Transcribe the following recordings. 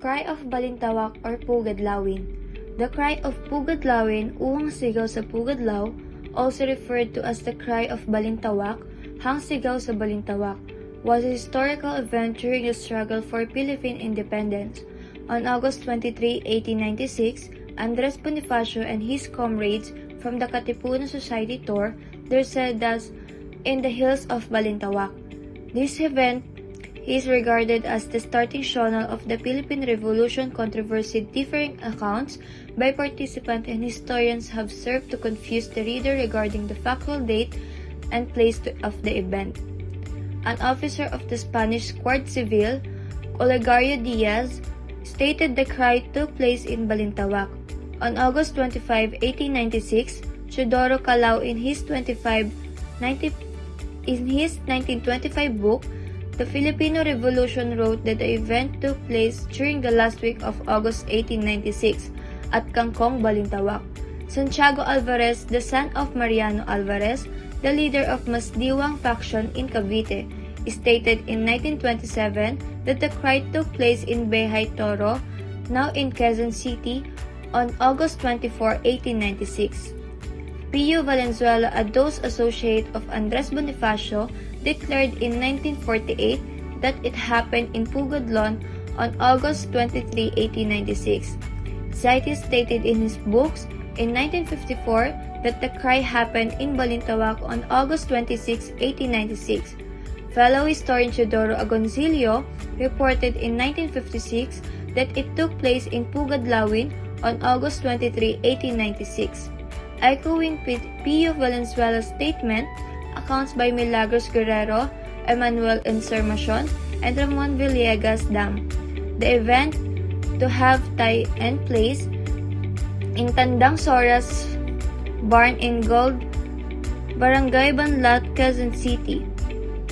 Cry of Balintawak or Pugadlawin. The cry of Pugadlawin, uhang sigaw sa Pugadlaw, also referred to as the cry of Balintawak, hang sigaw sa Balintawak, was a historical event during the struggle for Philippine independence. On August 23, 1896, Andres Bonifacio and his comrades from the Katipunan Society tour their sedas in the hills of Balintawak. This event is regarded as the starting shonal of the Philippine Revolution controversy. Differing accounts by participants and historians have served to confuse the reader regarding the factual date and place of the event. An officer of the Spanish Guardia Civil, Olegario Diaz, stated the cry took place in Balintawak. On August 25, 1896, Teodoro Calao in his 1925 book, The Filipino Revolution, wrote that the event took place during the last week of August 1896 at Kangkong, Balintawak. Santiago Alvarez, the son of Mariano Alvarez, the leader of Masdiwang faction in Cavite, stated in 1927 that the cry took place in Behay Toro, now in Quezon City, on August 24, 1896. Pio Valenzuela, a close associate of Andres Bonifacio, declared in 1948 that it happened in Pugadlon on August 23, 1896. Zaiti stated in his books in 1954 that the cry happened in Balintawak on August 26, 1896. Fellow historian Teodoro Agoncillo reported in 1956 that it took place in Pugadlawin on August 23, 1896. Echoing Pio Valenzuela's statement, accounts by Milagros Guerrero, Emmanuel Encermacion, and Ramon Villegas Dam. The event to have taken place in Tandang Soras Barn in Gold, Barangay Banlat, Quezon City.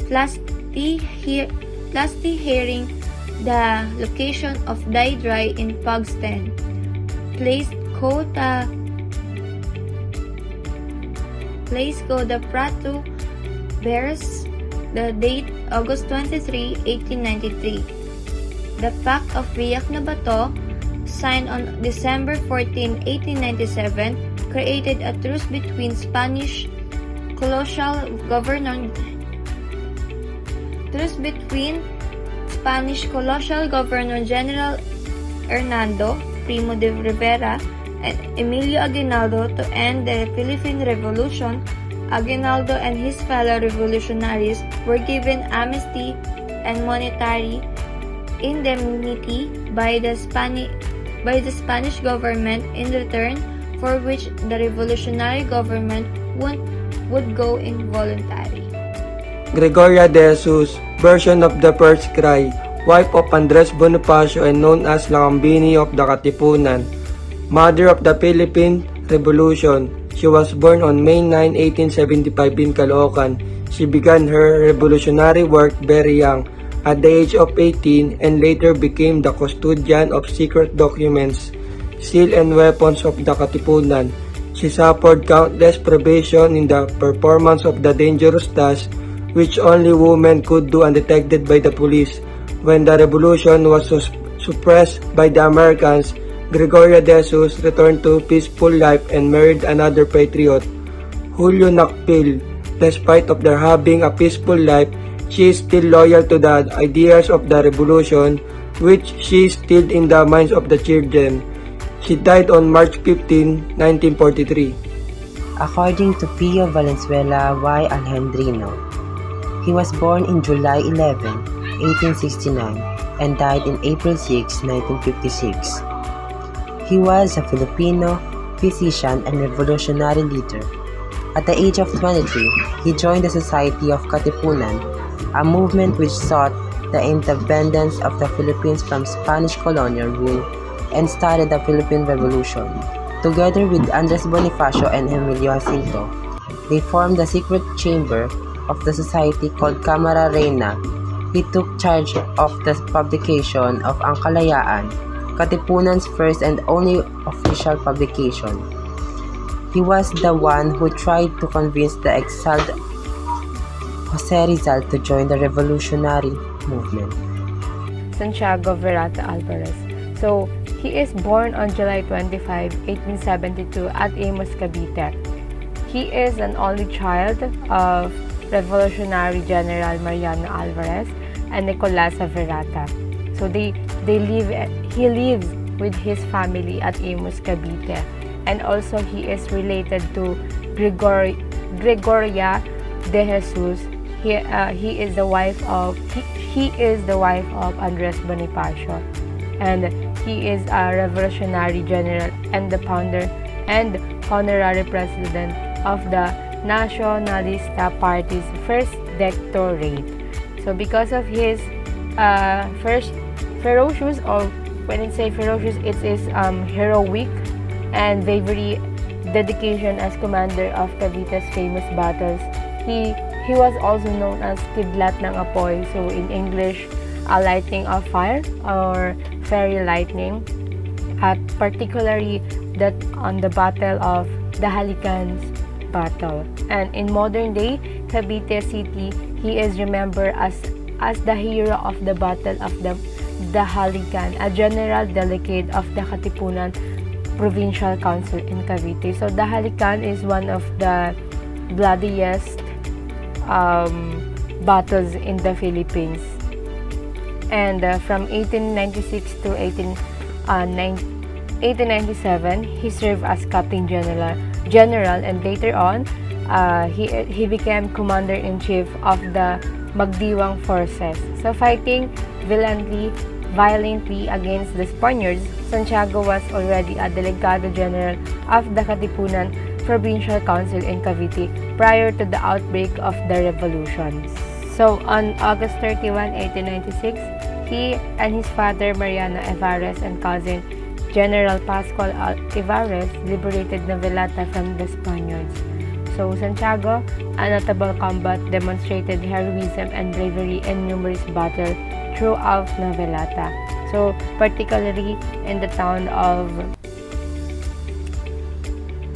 Lastly, hearing the location of Die Dry in Pugsten, Place Go the Prato bears the date August 23, 1893. The Pact of Biak na Bato, signed on December 14, 1897, created a truce between Spanish colonial Governor General Hernando Primo de Rivera and Emilio Aguinaldo to end the Philippine Revolution. Aguinaldo and his fellow revolutionaries were given amnesty and monetary indemnity by the Spanish government, in return for which the revolutionary government would go involuntary. Gregoria de Jesus, version of the first cry, wife of Andres Bonifacio and known as Lakambini of the Katipunan, mother of the Philippine Revolution. She was born on May 9, 1875 in Caloocan. She began her revolutionary work very young, at the age of 18, and later became the custodian of secret documents, seal and weapons of the Katipunan. She suffered countless privation in the performance of the dangerous task which only women could do undetected by the police. When the revolution was suppressed by the Americans, Gregoria de Jesus returned to peaceful life and married another patriot, Julio Nakpil. Despite of their having a peaceful life, she is still loyal to the ideas of the revolution, which she instilled in the minds of the children. She died on March 15, 1943. According to Pio Valenzuela y Alejandrino, he was born in July 11, 1869 and died in April 6, 1956. He was a Filipino physician and revolutionary leader. At the age of 23, he joined the Society of Katipunan, a movement which sought the independence of the Philippines from Spanish colonial rule and started the Philippine Revolution. Together with Andres Bonifacio and Emilio Jacinto, they formed the secret chamber of the society called Cámara Reina. He took charge of the publication of Ang Kalayaan, Katipunan's first and only official publication. He was the one who tried to convince the exiled Jose Rizal to join the revolutionary movement. Santiago Verata Alvarez, So, he is born on July 25, 1872 at Imus, Cavite. He is an only child of Revolutionary General Mariano Alvarez and Nicolasa Verata. So he lives with his family at Imus, Cavite, and also he is related to Gregoria de Jesus. He is the wife of Andres Bonifacio, and he is a Revolutionary General and the founder and honorary president of the Nacionalista Party's first dectorate. So because of his first ferocious, or when I say ferocious, it is heroic and bravery dedication as commander of Cavite's famous battles. He was also known as Kidlat ng Apoy, so in English, a lightning of fire or fairy lightning, particularly that on the Battle of the Halicans battle. And in modern day Cavite City, he is remembered as the hero of the Battle of the Halican, a general delegate of the Katipunan Provincial Council in Cavite. So the Halican is one of the bloodiest battles in the Philippines. And from 1896 to 1897, he served as Captain General, and later on, he became Commander-in-Chief of the Magdiwang forces. So fighting violently against the Spaniards, Santiago was already a Delegado General of the Katipunan Provincial Council in Cavite prior to the outbreak of the revolution. So on August 31, 1896, he and his father Mariano Evarez and cousin General Pascual Evarez liberated Novelata from the Spaniards. So Santiago, a notable combat, demonstrated heroism and bravery in numerous battles throughout Novelata. So particularly in the town of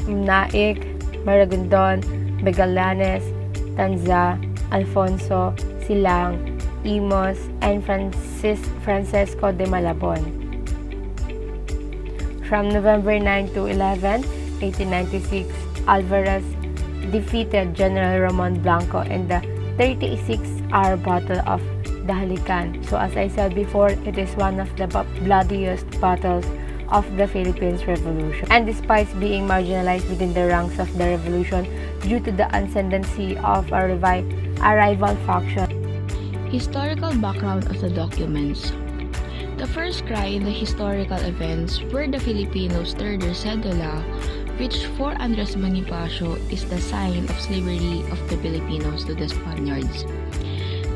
Naik, Maragondon, Begalanes, Tanza, Alfonso, Silang, Imos, and Francisco de Malabon. From November 9 to 11, 1896, Alvarez defeated General Ramon Blanco in the 36-hour Battle of the Halican. So as I said before, it is one of the bloodiest battles of the Philippines Revolution. And despite being marginalized within the ranks of the revolution due to the ascendancy of a rival faction. Historical background of the documents. The first cry in the historical events were the Filipinos stirred their cedula, which for Andres Bonifacio is the sign of slavery of the Filipinos to the Spaniards.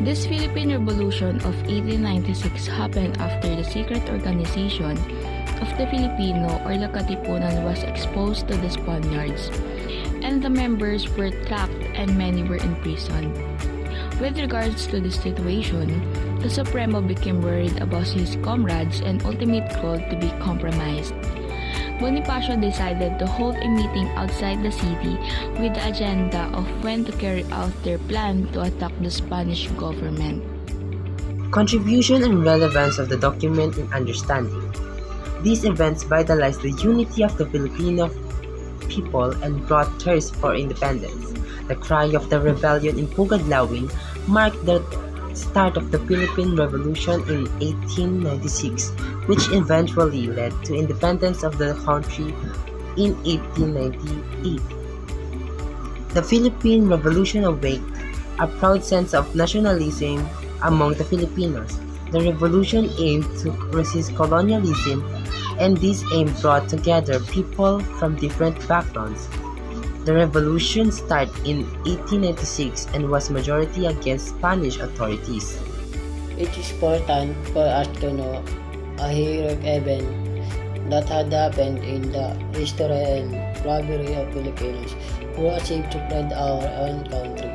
This Philippine Revolution of 1896 happened after the secret organization of the Filipino or the Katipunan was exposed to the Spaniards, and the members were trapped and many were imprisoned. With regards to this situation, the Supremo became worried about his comrades and ultimate goal to be compromised. Bonifacio decided to hold a meeting outside the city with the agenda of when to carry out their plan to attack the Spanish government. Contribution and relevance of the document in understanding. These events vitalized the unity of the Filipino people and brought thirst for independence. The cry of the rebellion in Pugadlawin marked the start of the Philippine Revolution in 1896, which eventually led to independence of the country in 1898. The Philippine Revolution awakened a proud sense of nationalism among the Filipinos. The revolution aimed to resist colonialism, and this aim brought together people from different backgrounds. The revolution started in 1896 and was majority against Spanish authorities. It is important for us to know a heroic event that had happened in the history and bravery of Filipinos who achieved to pride our own country.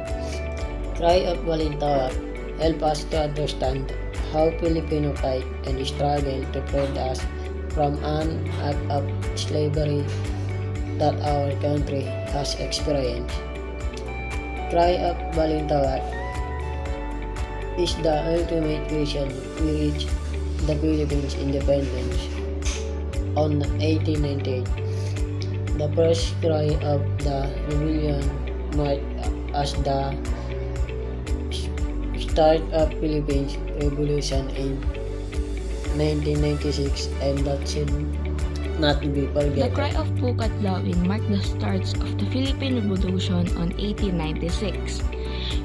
Cry of Balintawak help us to understand how Filipino fight and struggle to free us from an act of slavery that our country has experienced. Cry of Balintawak is the ultimate vision to reach the Philippines' independence. on 1898. The first cry of the rebellion marked as the start of Philippines Revolution in 1996, and that should not be The forgotten. cry of Pukat Lawin marked the start of the Philippine Revolution on 1896,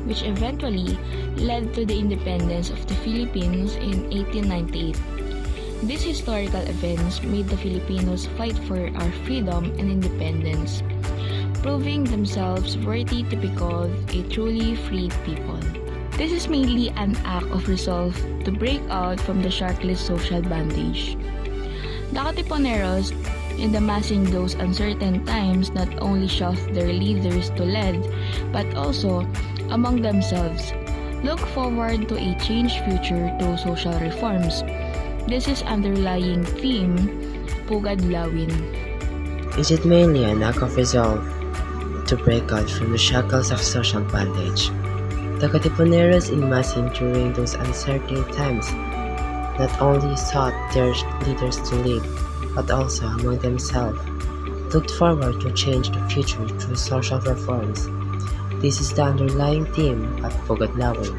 which eventually led to the independence of the Philippines in 1898. These historical events made the Filipinos fight for our freedom and independence, proving themselves worthy to be called a truly free people. This is mainly an act of resolve to break out from the shackless social bondage. The Katipuneros, in amassing those uncertain times, not only shoved their leaders to lead, but also, among themselves, look forward to a changed future through social reforms. This is underlying theme, Pugad Lawin. Is it mainly an act of resolve to break out from the shackles of social bondage? The Katipuneros in massing during those uncertain times not only sought their leaders to lead, but also among themselves looked forward to change the future through social reforms. This is the underlying theme of Pugad Lawin.